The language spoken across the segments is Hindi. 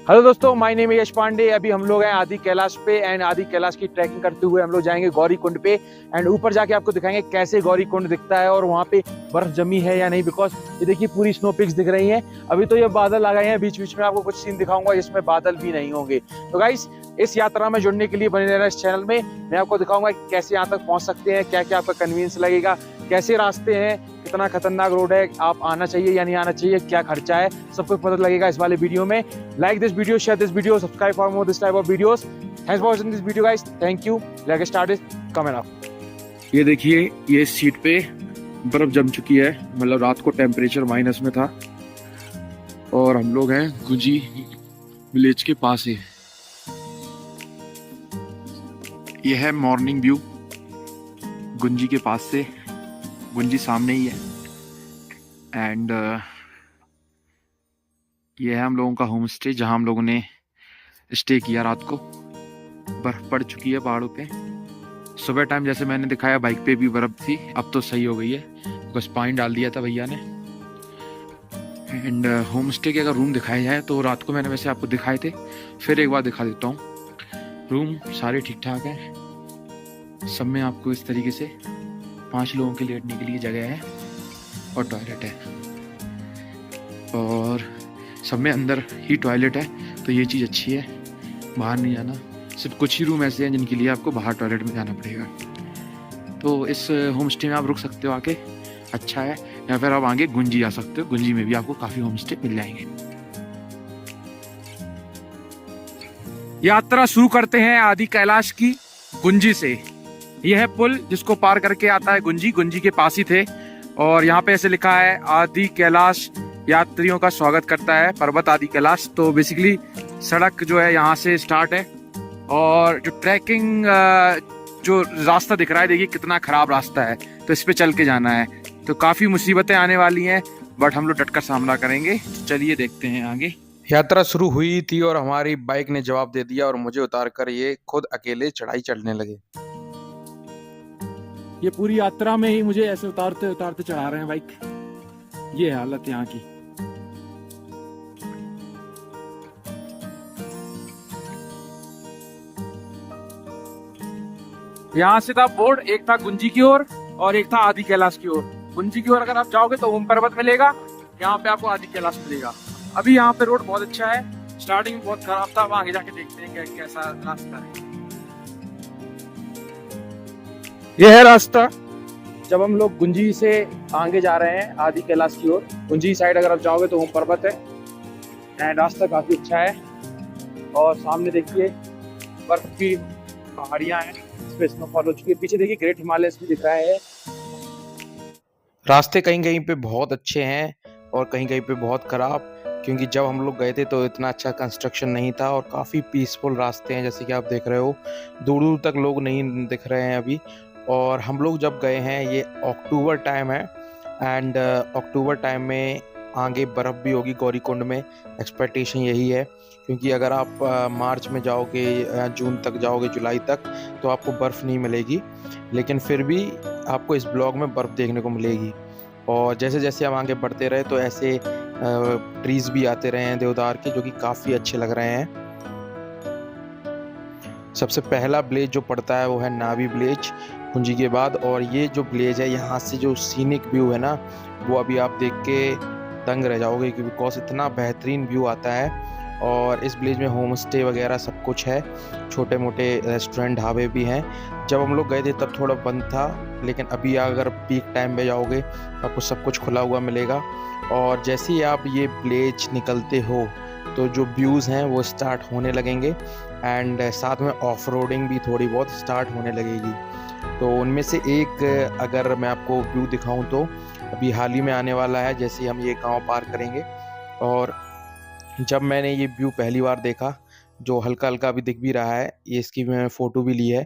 हेलो दोस्तों, माय नेम यश पांडे। अभी हम लोग हैं आदि कैलाश पे एंड आदि कैलाश की ट्रैकिंग करते हुए हम लोग जाएंगे गौरी कुंड पे एंड ऊपर जाके आपको दिखाएंगे कैसे गौरी कुंड दिखता है और वहाँ पे बर्फ जमी है या नहीं। बिकॉज ये देखिए पूरी स्नो पिक्स दिख रही हैं। अभी तो ये बादल आ गए हैं, बीच बीच में आपको कुछ सीन दिखाऊंगा जिसमें बादल भी नहीं होंगे। तो गाइस, इस यात्रा में जुड़ने के लिए बने रहना इस चैनल में। मैं आपको दिखाऊंगा कैसे यहाँ तक पहुँच सकते हैं, क्या क्या आपका कन्वीनियंस लगेगा, कैसे रास्ते हैं, कितना खतरनाक रोड है, आप आना चाहिए या नहीं आना चाहिए, क्या खर्चा है, सब कुछ पता लगेगा इस वाले वीडियो में। Like this video, share this video, subscribe for more this type of videos. Thanks for watching this video guys, thank you. Let's start it, comment up. ये देखिए, ये सीट पे बर्फ जम चुकी है, मतलब रात को टेम्परेचर माइनस में था और हम लोग हैं गुंजी विलेज के पास ही। ये है मॉर्निंग व्यू गुंजी के पास से। गुंजी सामने ही है एंड ये है हम लोगों का होम स्टे जहाँ हम लोगों ने स्टे किया रात को। बर्फ पड़ चुकी है पहाड़ों पे। सुबह टाइम जैसे मैंने दिखाया बाइक पे भी बर्फ थी, अब तो सही हो गई है, बस पानी डाल दिया था भैया ने। एंड होम स्टे के अगर रूम दिखाए जाए तो रात को मैंने वैसे आपको दिखाए थे, फिर एक बार दिखा देता हूँ। रूम सारे ठीक ठाक हैं, सब में आपको इस तरीके से 5 लोगों के लेटने के लिए जगह है और टॉयलेट है, और सब में अंदर ही टॉयलेट है, तो ये चीज़ अच्छी है। बाहर नहीं जाना, सिर्फ कुछ ही रूम ऐसे हैं जिनके लिए आपको बाहर टॉयलेट में जाना पड़ेगा। तो इस होम स्टे में आप रुक सकते हो आके, अच्छा है। या फिर आप आगे गुंजी जा सकते हो, गुंजी में भी आपको काफ़ी होम स्टे मिल जाएंगे। यात्रा शुरू करते हैं आदि कैलाश की गुंजी से। यह है पुल जिसको पार करके आता है गुंजी। गुंजी के पास ही थे और यहाँ पे ऐसे लिखा है आदि कैलाश यात्रियों का स्वागत करता है पर्वत आदि कैलाश। तो बेसिकली सड़क जो है यहाँ से स्टार्ट है और जो ट्रैकिंग जो रास्ता दिख रहा है, देखिए कितना खराब रास्ता है, तो इस पे चल के जाना है। तो काफी मुसीबतें आने वाली हैं, बट हम लोग डटकर सामना करेंगे। चलिए देखते हैं आगे। यात्रा शुरू हुई थी और हमारी बाइक ने जवाब दे दिया और मुझे उतार कर ये खुद अकेले चढ़ाई चढ़ने लगे। ये पूरी यात्रा में ही मुझे ऐसे उतारते उतारते चढ़ा रहे हैं बाइक। ये है हालत यहाँ की। यहाँ से था बोर्ड, एक था गुंजी की ओर और एक था आदि कैलाश की ओर। गुंजी की ओर अगर आप जाओगे तो ओम पर्वत मिलेगा, यहाँ पे आपको आदि कैलाश मिलेगा। अभी यहाँ पे रोड बहुत अच्छा है, स्टार्टिंग में बहुत खराब था, अब आगे जाके देखते हैं कैसा रास्ता है। यह है रास्ता जब हम लोग गुंजी से आगे जा रहे हैं आदि कैलाश की ओर। गुंजी साइड अगर आप जाओगे तो ओम पर्वत है एंड रास्ता काफी अच्छा है। और सामने देखिए बर्फ की पहाड़ियां हैं, इस पे स्नोफॉल हो चुकी है। पीछे देखिए ग्रेट हिमालयस भी दिख रहा है। रास्ते कहीं कहीं पे बहुत अच्छे हैं और कहीं कहीं पे बहुत खराब, क्योंकि जब हम लोग गए थे तो इतना अच्छा कंस्ट्रक्शन नहीं था और काफ़ी पीसफुल रास्ते हैं, जैसे कि आप देख रहे हो। दूर दूर तक लोग नहीं दिख रहे हैं अभी। और हम लोग जब गए हैं ये अक्टूबर टाइम है एंड अक्टूबर टाइम में आगे बर्फ़ भी होगी गौरी कुंड में। एक्सपेक्टेशन यही है, क्योंकि अगर आप मार्च में जाओगे या जून तक जाओगे, जुलाई तक, तो आपको बर्फ़ नहीं मिलेगी, लेकिन फिर भी आपको इस ब्लॉग में बर्फ़ देखने को मिलेगी। और जैसे जैसे हम आगे बढ़ते रहे तो ऐसे ट्रीज़ भी आते रहे हैं देवदार के, जो कि काफ़ी अच्छे लग रहे हैं। सबसे पहला विलेज जो पड़ता है वो है नावी विलेज कुंजी के बाद। और ये जो विलेज है, यहाँ से जो सीनिक व्यू है ना, वो अभी आप देख के दंग रह जाओगे, क्योंकि बिकॉज इतना बेहतरीन व्यू आता है। और इस विलेज में होम स्टे वगैरह सब कुछ है, छोटे मोटे रेस्टोरेंट ढाबे भी हैं। जब हम लोग गए थे तब थोड़ा बंद था, लेकिन अभी अगर पीक टाइम में जाओगे तो आपको सब कुछ खुला हुआ मिलेगा। और जैसे ही आप ये विलेज निकलते हो तो जो व्यूज़ हैं वो स्टार्ट होने लगेंगे एंड साथ में ऑफ रोडिंग भी थोड़ी बहुत स्टार्ट होने लगेगी। तो उनमें से एक अगर मैं आपको व्यू दिखाऊं तो अभी हाल ही में आने वाला है, जैसे हम ये गांव पार करेंगे। और जब मैंने ये व्यू पहली बार देखा, जो हल्का हल्का अभी दिख भी रहा है, ये इसकी मैंने फ़ोटो भी ली है,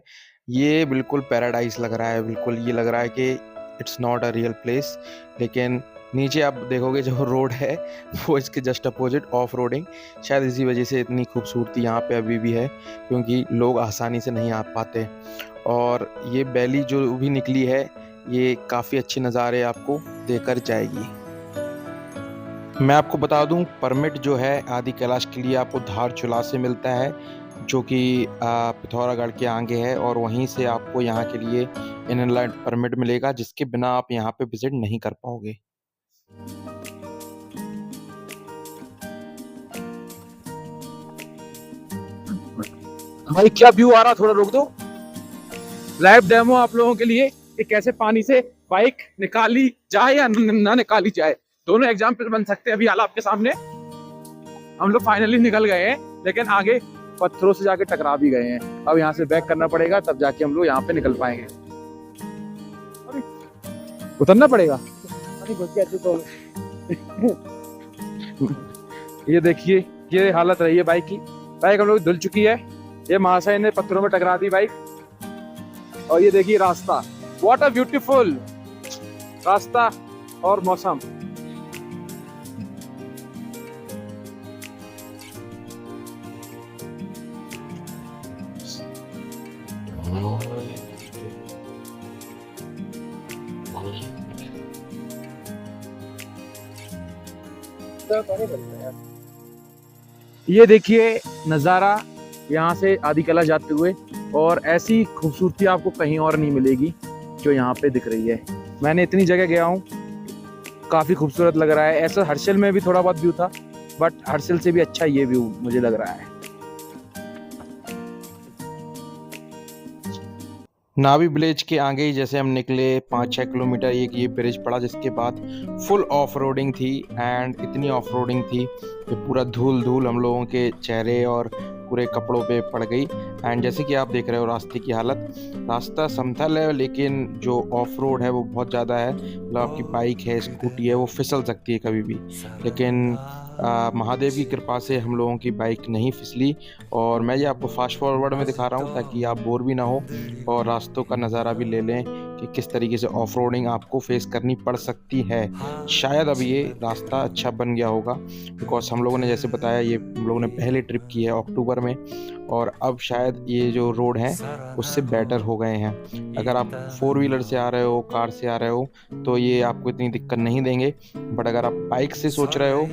ये बिल्कुल पैराडाइज लग रहा है। बिल्कुल ये लग रहा है कि it's not a real place. लेकिन नीचे आप देखोगे जो रोड है वो इसके जस्ट अपोजिट ऑफ रोडिंग, शायद इसी वजह से इतनी खूबसूरती यहाँ पे अभी भी है, क्योंकि लोग आसानी से नहीं आ पाते। और ये वैली जो भी निकली है, ये काफ़ी अच्छे नज़ारे आपको देकर जाएगी। मैं आपको बता दूं, परमिट जो है आदि कैलाश के लिए आपको धारचूला से मिलता है, जो कि पिथौरागढ़ के आगे है, और वहीं से आपको यहाँ के लिए इनलाइन परमिट मिलेगा, जिसके बिना आप यहाँ पे विजिट नहीं कर पाओगे। भाई क्या व्यू आ रहा, थोड़ा रोक दो। लाइव डेमो आप लोगों के लिए कि कैसे पानी से बाइक निकाली जाए या ना निकाली जाए, दोनों एग्जाम्पल बन सकते हैं। अभी हाल आपके सामने हम लोग फाइनली निकल गए हैं, लेकिन आगे पत्थरों से जाके टकरा भी गए हैं। अब यहाँ से बैक करना पड़ेगा, तब जाके हम लोग यहाँ पे निकल पाएंगे। उतरना पड़ेगा। ये देखिए, ये हालत रही है बाइक की। बाइक हम लोग धुल चुकी है। ये महाशय ने पत्थरों में टकरा दी बाइक। और ये देखिए रास्ता, व्हाट अ ब्यूटीफुल रास्ता और मौसम। ये देखिए नज़ारा यहाँ से आदि कैलाश जाते हुए, और ऐसी खूबसूरती आपको कहीं और नहीं मिलेगी जो यहाँ पे दिख रही है। मैंने इतनी जगह गया हूँ, काफ़ी खूबसूरत लग रहा है। ऐसा हर्षिल में भी थोड़ा बहुत व्यू था, बट हर्षिल से भी अच्छा ये व्यू मुझे लग रहा है। नावी ब्रिज के आगे ही जैसे हम निकले 5-6 किलोमीटर एक ये ब्रिज पड़ा, जिसके बाद फुल ऑफ रोडिंग थी, एंड इतनी ऑफ रोडिंग थी कि पूरा धूल धूल हम लोगों के चेहरे और पूरे कपड़ों पे पड़ गई। एंड जैसे कि आप देख रहे हो रास्ते की हालत, रास्ता समतल है, लेकिन जो ऑफ रोड है वो बहुत ज़्यादा है। मतलब आपकी बाइक है, स्कूटी है, वो फिसल सकती है कभी भी, लेकिन महादेव की कृपा से हम लोगों की बाइक नहीं फिसली। और मैं ये आपको फास्ट फॉरवर्ड में दिखा रहा हूँ ताकि आप बोर भी ना हो और रास्तों का नज़ारा भी ले लें कि किस तरीके से ऑफ रोडिंग आपको फेस करनी पड़ सकती है। शायद अब ये रास्ता अच्छा बन गया होगा, बिकॉज हम लोगों ने जैसे बताया, ये हम लोगों ने पहले ट्रिप की है अक्टूबर में, और अब शायद ये जो रोड हैं उससे बेटर हो गए हैं। अगर आप 4 व्हीलर से आ रहे हो, कार से आ रहे हो, तो ये आपको इतनी दिक्कत नहीं देंगे। बट अगर आप बाइक से सोच रहे हो,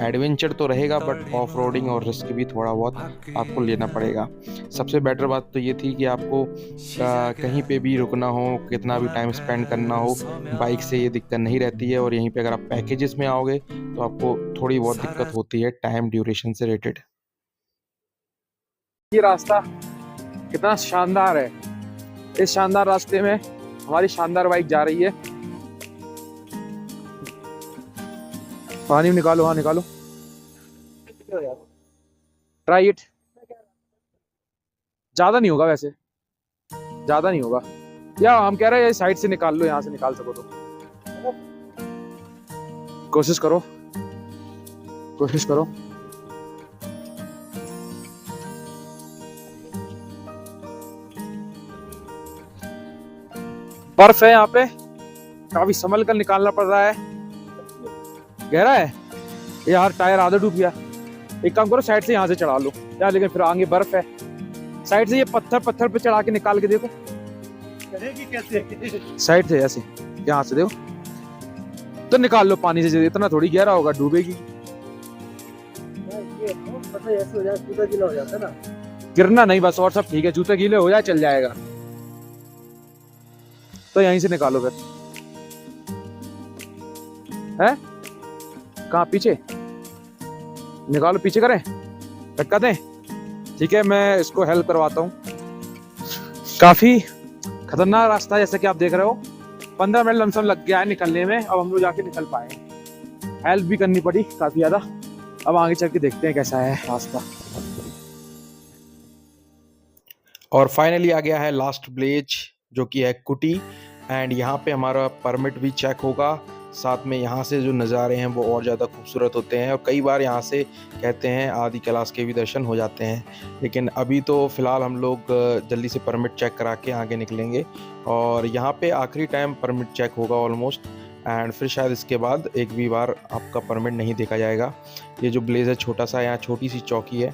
एडवेंचर तो रहेगा, बट ऑफ रोडिंग और रिस्क भी थोड़ा बहुत आपको लेना पड़ेगा। सबसे बेटर बात तो ये थी कि आपको कहीं पे भी रुकना हो, कितना भी टाइम स्पेंड करना हो, बाइक से ये दिक्कत नहीं रहती है। और यहीं पे अगर आप पैकेजेस में आओगे तो आपको थोड़ी बहुत दिक्कत होती है टाइम ड्यूरेशन से रिलेटेड। ये रास्ता कितना शानदार है। इस शानदार रास्ते में हमारी शानदार बाइक जा रही है। पानी में निकालो, हाँ निकालो, ट्राई इट। ज्यादा नहीं होगा, वैसे ज्यादा नहीं होगा। या हम कह रहे हैं साइड से निकाल लो, यहाँ से निकाल सको तो कोशिश करो, कोशिश करो। बर्फ है यहाँ पे, काफी संभल कर निकालना पड़ रहा है। गहरा है यार, टायर आधा डूब गया। एक काम करो, साइड से यहाँ से चढ़ा लो यार, लेकिन फिर आगे बर्फ है। साइड से ये पत्थर पत्थर पे चढ़ा के निकाल के देखो, चढ़ेगी कैसे? साइड से ऐसे, यहाँ से देखो तो निकाल लो पानी से। इतना थोड़ी गहरा होगा, डूबेगी। ऐसे हो जाए, जूता गीला हो जाता है ना। गिरना नहीं बस, और सब ठीक है। जूते गीले हो जाए चल जाएगा। तो यहीं से निकालो फिर। है कहाँ? पीछे निकालो, पीछे करें, धक्का दें। ठीक है, मैं इसको हेल्प करवाता हूँ। काफी खतरनाक रास्ता है, जैसे कि आप देख रहे हो। 15 मिनट लमसम लग गया है निकलने में। अब हम लोग जाके निकल पाए। हेल्प भी करनी पड़ी काफी ज्यादा। अब आगे चल के देखते हैं कैसा है रास्ता। और फाइनली आ गया है लास्ट विलेज, जो कि है कुटी। एंड यहाँ पे हमारा परमिट भी चेक होगा। साथ में यहाँ से जो नज़ारे हैं वो और ज़्यादा खूबसूरत होते हैं, और कई बार यहाँ से कहते हैं आदि कैलाश के भी दर्शन हो जाते हैं। लेकिन अभी तो फ़िलहाल हम लोग जल्दी से परमिट चेक करा के आगे निकलेंगे, और यहाँ पे आखिरी टाइम परमिट चेक होगा ऑलमोस्ट। एंड फिर शायद इसके बाद एक भी बार आपका परमिट नहीं देखा जाएगा। ये जो विलेज है छोटा सा, यहाँ छोटी सी चौकी है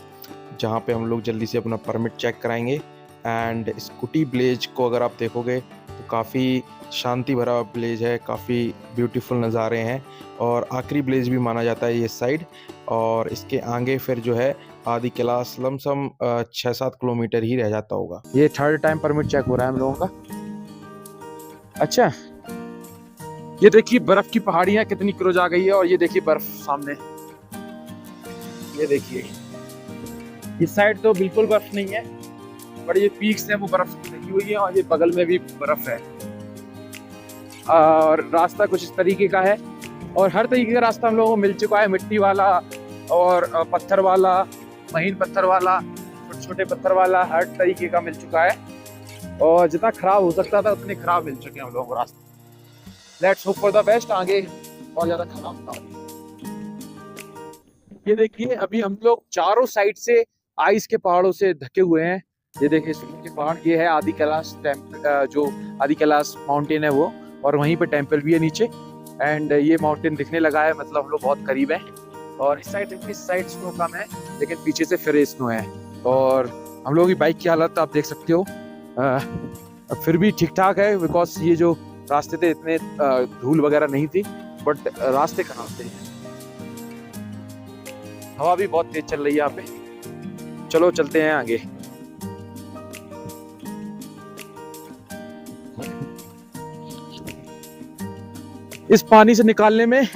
जहाँ पे हम लोग जल्दी से अपना परमिट चेक कराएंगे, एंड स्कूटी ब्लेज को अगर आप देखोगे तो काफ़ी शांति भरा ब्लेज है, काफ़ी ब्यूटीफुल नज़ारे हैं और आखिरी ब्लेज भी माना जाता है ये साइड। और इसके आगे फिर जो है आदि कैलाश लमसम 6-7 किलोमीटर ही रह जाता होगा। ये थर्ड टाइम परमिट चेक हो रहा है हम लोगों का। अच्छा, ये देखिए बर्फ की पहाड़ियां कितनी क्लोज आ गई है और ये देखिए बर्फ सामने, ये देखिए इस साइड तो बिल्कुल बर्फ नहीं है, पर ये पीक्स हैं वो बर्फ लगी हुई है और ये बगल में भी बर्फ है। और रास्ता कुछ इस तरीके का है और हर तरीके का रास्ता हम लोगों को मिल चुका है, मिट्टी वाला और पत्थर वाला, महीन पत्थर वाला, छोटे छोटे पत्थर वाला, हर तरीके का मिल चुका है और जितना खराब हो सकता था उतने खराब मिल चुके हैं हम लोगों को रास्ते। Let's hope for the best, आगे बहुत ज्यादा खराब था। ये देखिए अभी हम लोग चारों साइड से आइस के पहाड़ों से ढके हुए हैं। ये देखिए के पहाड़, ये है आदि कैलाश जो आदि कैलाश माउंटेन है वो, और वहीं पे टेम्पल भी है नीचे। एंड ये माउंटेन दिखने लगा है, मतलब हम लोग बहुत करीब हैं। और इस साइड स्नो कम है लेकिन पीछे से फिर स्नो है। और हम लोगों की बाइक की हालत आप देख सकते हो, फिर भी ठीक ठाक है बिकॉज ये जो रास्ते थे इतने धूल वगैरह नहीं थी, बट रास्ते खराब थे। हवा भी बहुत तेज चल रही है यहाँ पे। चलो चलते हैं आगे। इस पानी से निकालने में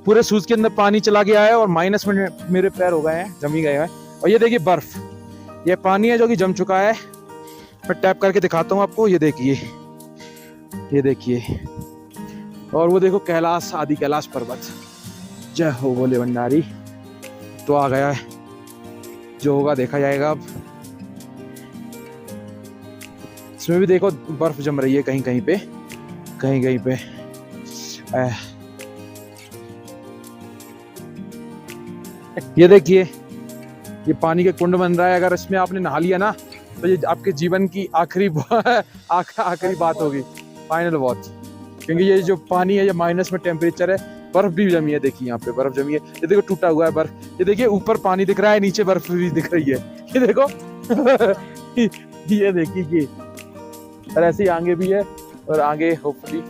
पूरे शूज के अंदर पानी चला गया है और माइनस में मेरे पैर हो गए हैं, जमी गए हैं। और ये देखिए बर्फ, ये पानी है जो कि जम चुका है। मैं टैप करके दिखाता हूँ आपको, ये देखिए, ये देखिए। और वो देखो कैलाश, आदि कैलाश पर्वत। जय हो भोले भंडारी। तो आ गया है, जो होगा देखा जाएगा। अब इसमें भी देखो बर्फ जम रही है कहीं कहीं पे, कहीं कहीं पे। ये देखिए ये पानी के कुंड बन रहा है। अगर इसमें आपने नहा लिया ना तो ये आपके जीवन की आखिरी बात होगी, फाइनल वॉच। क्योंकि ये जो पानी है ये माइनस में टेम्परेचर है, बर्फ भी जमी है। देखिए यहाँ पे बर्फ जमी है, ये देखो टूटा हुआ है बर्फ। ये देखिए ऊपर पानी दिख रहा है, नीचे बर्फ भी दिख रही है, ये देखो। ये देखिए, और ऐसे ही आगे भी है। और आगे होपफुली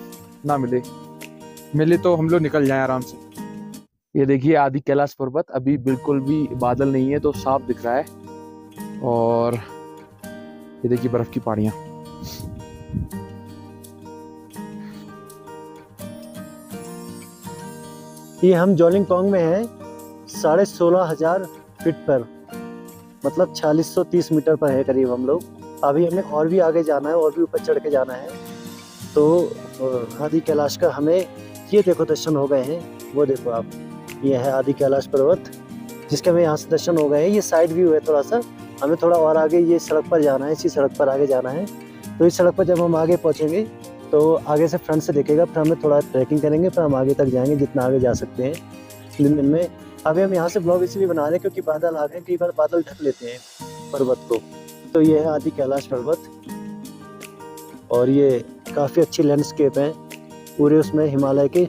ना मिले तो हम लोग निकल जाएं आराम से। ये देखिए आदि कैलाश पर्वत, अभी बिल्कुल भी बादल नहीं है तो साफ दिख रहा है। और ये देखिए बर्फ की पहाड़ियां। ये हम जोलिंगटोंग में हैं, 16,500 फीट पर, मतलब 4630 मीटर पर है करीब हम लोग। अभी हमें और भी आगे जाना है और भी ऊपर चढ़ के जाना है। तो आदि कैलाश का हमें ये देखो दर्शन हो गए हैं, वो देखो आप, ये है आदि कैलाश पर्वत जिसके हमें यहाँ से दर्शन हो गए हैं। ये साइड व्यू है थोड़ा सा, हमें थोड़ा और आगे ये सड़क पर जाना है, इसी सड़क पर आगे जाना है। तो इस सड़क पर जब हम आगे पहुँचेंगे तो आगे से फ्रंट से देखेगा, फिर हमें थोड़ा ट्रैकिंग करेंगे, फिर हम आगे तक जाएंगे जितना आगे जा सकते हैं दिन में। अभी हम यहाँ से ब्लॉग इसलिए बना रहे हैं क्योंकि बादल आ गए, कई बार बादल ढक लेते हैं पर्वत को। तो ये है आदि कैलाश पर्वत और ये काफ़ी अच्छी लैंडस्केप है पूरे उसमें हिमालय के।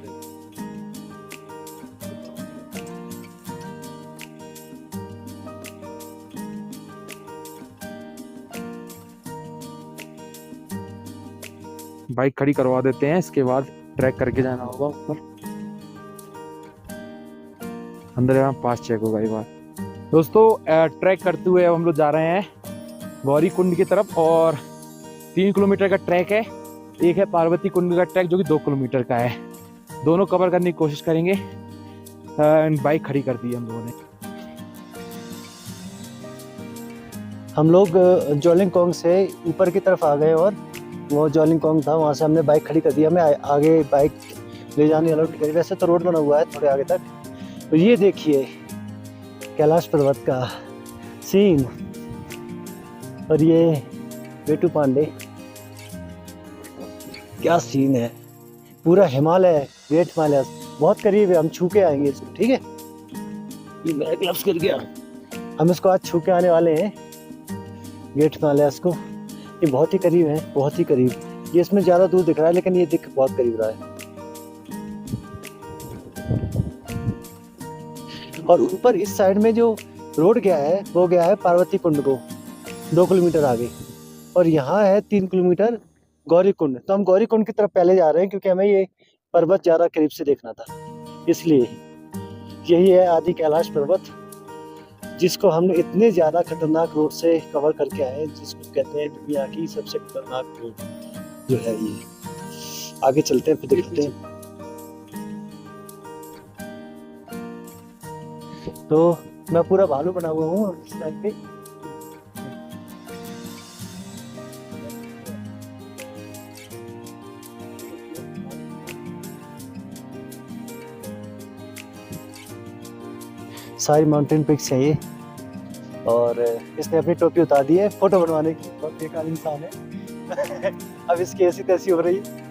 बाइक खड़ी करवा देते हैं, इसके बाद ट्रैक करके जाना होगा ऊपर। अंदर यहाँ पास चेक होगा एक बार। दोस्तों ट्रैक करते हुए अब हम लोग जा रहे हैं गौरी कुंड की तरफ और 3 किलोमीटर का ट्रैक है। एक है पार्वती कुंड का ट्रैक जो कि 2 किलोमीटर का है। दोनों कवर करने की कोशिश करेंगे। बाइक खड़ी कर दी है हम लोगों ने। हम लोग जोलिंगटोंग से ऊपर की तरफ आ गए और वो जोलिंगटोंग था, वहाँ से हमने बाइक खड़ी कर दी। हमें आगे बाइक ले जाने अलाउड नहीं करी। वैसे तो रोड बना हुआ है थोड़े आगे तक। तो ये देखिए कैलाश पर्वत का सीन, और ये वेटू पांडे, क्या सीन है। पूरा हिमालय, ग्रेट हिमालय बहुत करीब है, हम छू के आएंगे इसको, ठीक है। ये मेरा ग्लव्स गिर गया। हम इसको आज छू के आने वाले हैं ग्रेट हिमालय को। ये बहुत ही करीब है, बहुत ही करीब। ये इसमें ज़्यादा दूर दिख रहा है लेकिन ये दिख बहुत करीब रहा है। और ऊपर इस साइड में जो रोड गया है वो गया है पार्वती कुंड को 2 किलोमीटर आगे। और यहाँ है 3 किलोमीटर गौरीकुंड। तो हम गौरीकुंड की तरफ पहले जा रहे हैं क्योंकि हमें ये पर्वत ज़्यादा करीब से देखना था, इसलिए। यही है आदि कैलाश पर्वत, जिसको हमने इतने ज़्यादा खतरनाक रोड से कवर करके आए हैं, जिसको कहते हैं दुनिया की सबसे खतरनाक रोड जो है ये। आगे चलते हैं, फिर दिखाते हैं। तो मैं पूरा भालू बना हुआ हूँ इस टाइम पे। सारी माउंटेन पिक्स है ये, और इसने अपनी टोपी उतार दी है फोटो बनवाने की। बहुत बेकार इंसान है। अब इसकी ऐसी तैसी हो रही है।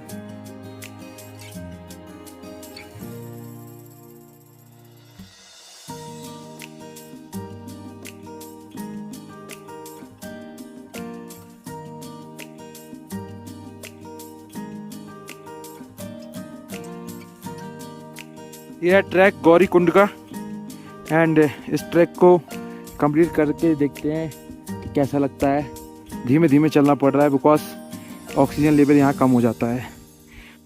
यह है ट्रैक गौरी कुंड का, एंड इस ट्रैक को कंप्लीट करके देखते हैं कि कैसा लगता है। धीमे धीमे चलना पड़ रहा है बिकॉज ऑक्सीजन लेवल यहाँ कम हो जाता है,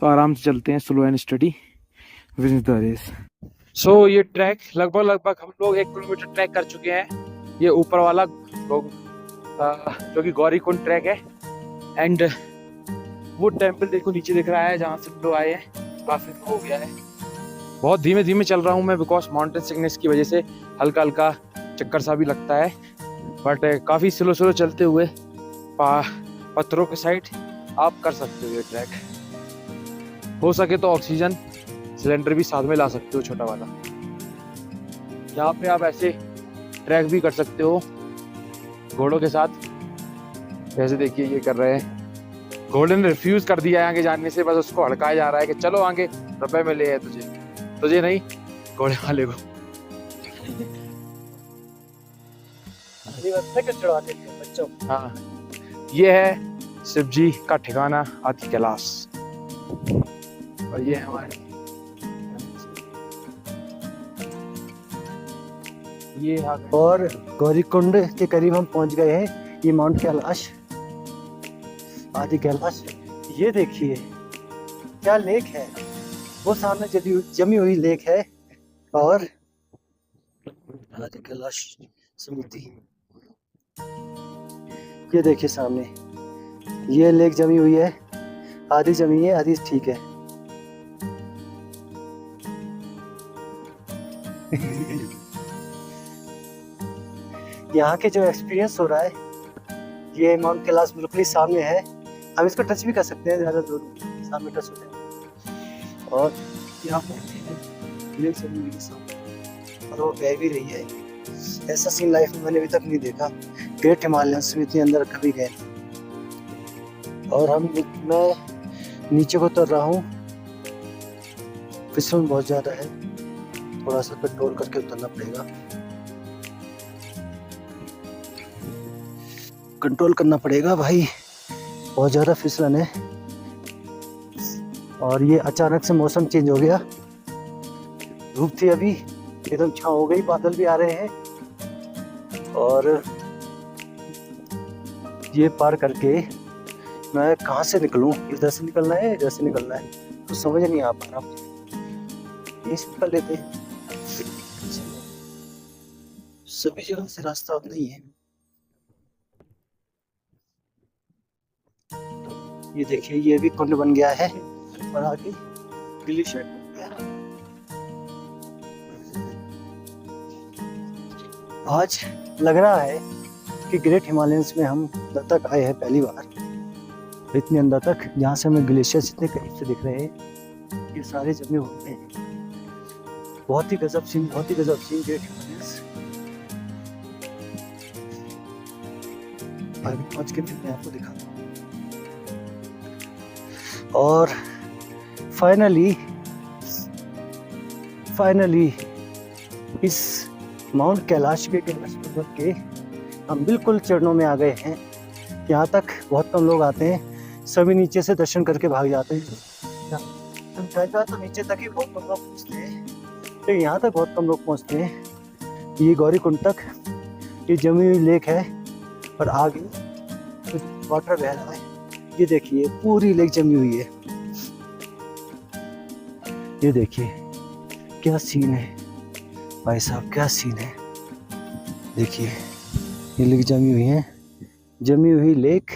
तो आराम से चलते हैं, slow and study with the race. So ये ट्रैक लगभग हम लोग 1 किलोमीटर ट्रैक कर चुके हैं। ये ऊपर वाला जो कि गौरी कुंड ट्रैक है, एंड वो टेम्पल देखो नीचे दिख रहा है जहाँ से हम लोग आए हैं, काफी हो गया है। बहुत धीमे धीमे चल रहा हूँ मैं बिकॉज माउंटेन सिकनेस की वजह से हल्का हल्का चक्कर सा भी लगता है, बट काफ़ी स्लो चलते हुए पत्थरों के साइड आप कर सकते हो ये ट्रैक। हो सके तो ऑक्सीजन सिलेंडर भी साथ में ला सकते हो, छोटा वाला। यहाँ पे आप ऐसे ट्रैक भी कर सकते हो घोड़ों के साथ। जैसे देखिए ये कर रहे हैं, घोड़े ने रिफ्यूज कर दिया है आगे जाने से, बस उसको हड़काया जा रहा है कि चलो आगे, रुपए मिले है तुझे नहीं, घोड़े वाले को। बच्चों, हाँ, ये है शिव जी का ठिकाना आदि कैलाश, और ये हमारे ये और गौरीकुंड के करीब हम पहुंच गए हैं। ये माउंट कैलाश, आदि कैलाश। ये देखिए क्या लेक है, वो सामने जमी हुई लेक है, और आदि कैलाश समिति। ये देखिए सामने ये लेक जमी हुई है, आधी जमी है आधी ठीक है। यहाँ के जो एक्सपीरियंस हो रहा है, ये माउंट कैलाश बिल्कुल ही सामने है। हम इसको टच भी कर सकते हैं, ज़्यादा दूर सामने टच होते हैं। और यहाँ पर लेक जमी हुई है सामने, और वो बह भी रही है। ऐसा सीन लाइफ में मैंने अभी तक नहीं देखा। ग्रेट हिमालयन समिति अंदर कभी गए। और मैं नीचे को उतर रहा हूँ, फिसलन बहुत ज़्यादा है, थोड़ा सा कंट्रोल करके उतरना पड़ेगा, कंट्रोल करना पड़ेगा भाई, बहुत ज़्यादा फिसलन है। और ये अचानक से मौसम चेंज हो गया, धूप थी अभी एकदम छाँव हो गई, बादल भी आ रहे हैं। और ये पार करके मैं कहाँ से निकलूं, इधर से निकलना है इधर से निकलना है, तो समझ नहीं आ पा रहा। ये निकल लेते हैं, सभी जगह से रास्ता उतना ही है। ये देखिए ये भी कुंड बन गया है, और आगे ग्लेशियर बन गया। आज लग रहा है कि ग्रेट हिमालयंस में हम अंदर तक आए हैं पहली बार, इतने अंदर तक, जहाँ से हमें ग्लेशियर्स इतने करीब से दिख रहे हैं। ये सारे जमे हुए हैं, बहुत ही गजब सीन, बहुत ही गजब सीन ग्रेट हिमालयंस। आगे पहुंच के फिर मैं आपको दिखाऊंगा। और फाइनली इस माउंट कैलाश के पर्वत के हम बिल्कुल चरणों में आ गए हैं। यहाँ तक बहुत कम लोग आते हैं, सभी नीचे से दर्शन करके भाग जाते हैं। तो नीचे तक ही बहुत कम लोग पहुँचते हैं, तो यहाँ तक बहुत कम लोग पहुँचते हैं। ये गौरी कुंड तक ये जमी हुई लेक है, और आगे वाटर बह रहा है। ये देखिए पूरी लेक जमी हुई है। ये देखिए क्या सीन है भाई साहब, क्या सीन है। देखिए ये लेक जमी हुई है, जमी हुई लेक,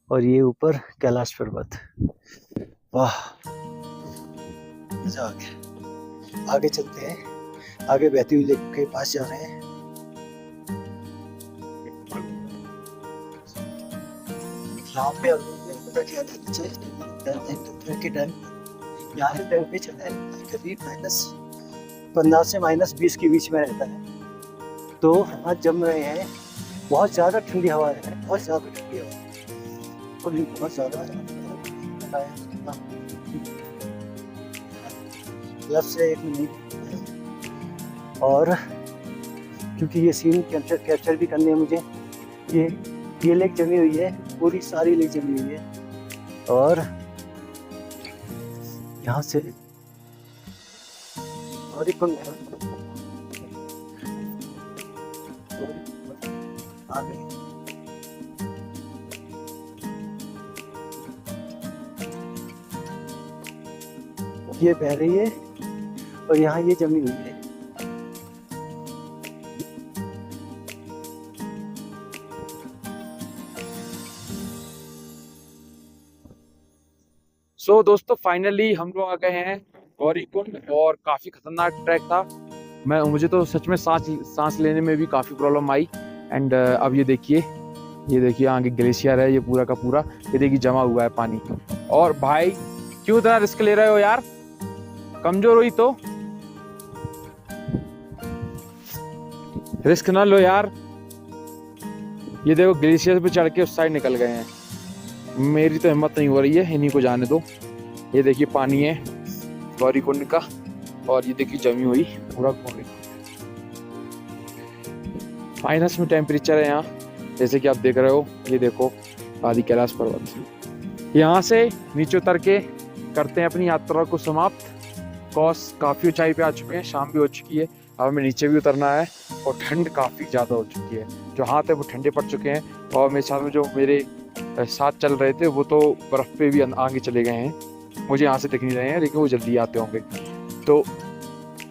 और ये ऊपर कैलाश पर्वत। वाह मजा आ गया। आगे चलते हैं, आगे बहती हुई लेक के पास जा रहे हैं। यहाँ पे पता क्या दोपहर के टाइम यहाँ से टेम्परेचर करीब -15 से -20 के बीच में रहता है। तो आज जम रहे हैं, बहुत ज़्यादा ठंडी हवा है, बहुत ज़्यादा ठंडी हवा, बहुत ज़्यादा ग्लव्स से एक मिनट। और क्योंकि ये सीन कैप्चर भी करने हैं मुझे, ये लेक जमी हुई है, पूरी सारी लेक जमी हुई है। और यहाँ से और एक आगे ये बह रही है और यहाँ ये जमी हुई है। सो दोस्तों फाइनली हम लोग आ गए हैं गौरीकुंड, और काफी खतरनाक ट्रैक था। मुझे तो सच में सांस लेने में भी काफी प्रॉब्लम आई। एंड अब ये देखिए आगे ग्लेशियर है, ये पूरा का पूरा, ये देखिए जमा हुआ है पानी। और भाई क्यों इतना रिस्क ले रहे हो यार, कमजोर हुई तो रिस्क ना लो यार। ये देखो ग्लेशियर पे चढ़ के उस साइड निकल गए हैं, मेरी तो हिम्मत नहीं हो रही है, इन्हीं को जाने दो। ये देखिए पानी है गौरीकुंड का, और ये देखिए जमी हुई पूरा गौरीकुंड। माइनस में टेम्परेचर है यहाँ, जैसे कि आप देख रहे हो। ये देखो आदि कैलाश पर्वत। यहाँ से नीचे उतर के करते हैं अपनी यात्रा को समाप्त। काफी ऊंचाई पे आ चुके हैं, शाम भी हो चुकी है, अब हमें नीचे भी उतरना है, और ठंड काफी ज्यादा हो चुकी है। जो हाथ है वो ठंडे पड़ चुके हैं, और मेरे साथ में जो मेरे साथ चल रहे थे वो तो बर्फ पे भी आगे चले गए हैं। मुझे यहाँ से दिख नहीं रहे हैं, लेकिन वो जल्दी आते होंगे। तो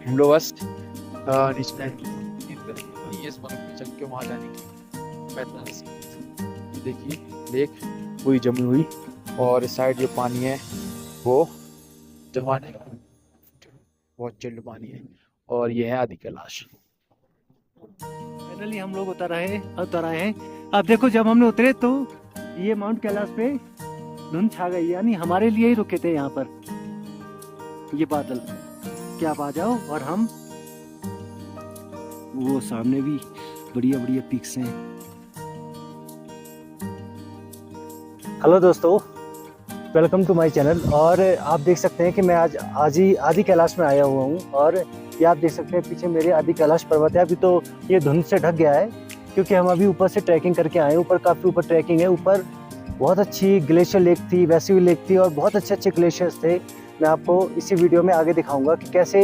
हम लोग बस नीचे इस बर्फ पे चल के वहाँ जाने की। देखिए लेक पूरी जमी हुई, और इस साइड जो पानी है वो जमाने का बहुत चिल्ड पानी है, और ये है आदि कैलाश। फाइनली हम लोग उतर आए हैं। अब देखो जब हमने उतरे तो ये माउंट कैलाश पे धुंध छा गई, यानी हमारे लिए ही रुके थे यहाँ पर ये बादल कि आप आ जाओ। और हम वो सामने भी बढ़िया बढ़िया पीक्स हैं। हेलो दोस्तों, वेलकम टू माय चैनल। और आप देख सकते हैं कि मैं आज ही आदि कैलाश में आया हुआ हूँ, और ये आप देख सकते हैं पीछे मेरे आदि कैलाश पर्वत है। अभी तो ये धुंध से ढक गया है, क्योंकि हम अभी ऊपर से ट्रैकिंग करके आए हैं। ऊपर काफ़ी ऊपर ट्रैकिंग है, ऊपर बहुत अच्छी ग्लेशियर लेक थी, वैसी हुई लेक थी, और बहुत अच्छे ग्लेशियर्स थे। मैं आपको इसी वीडियो में आगे दिखाऊंगा कि कैसे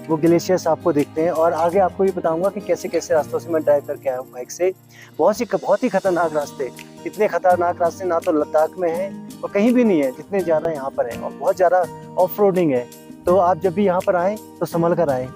वो ग्लेशियर्स आपको दिखते हैं, और आगे आपको ये बताऊंगा कि कैसे कैसे रास्तों से मैं ड्राइव करके आया हूँ बाइक से। बहुत ही खतरनाक रास्ते, इतने खतरनाक रास्ते ना तो लद्दाख में है और कहीं भी नहीं है जितने ज़्यादा यहाँ पर है, और बहुत ज़्यादा ऑफ रोडिंग है। तो आप जब भी यहाँ पर आएँ तो संभल कर आएँ।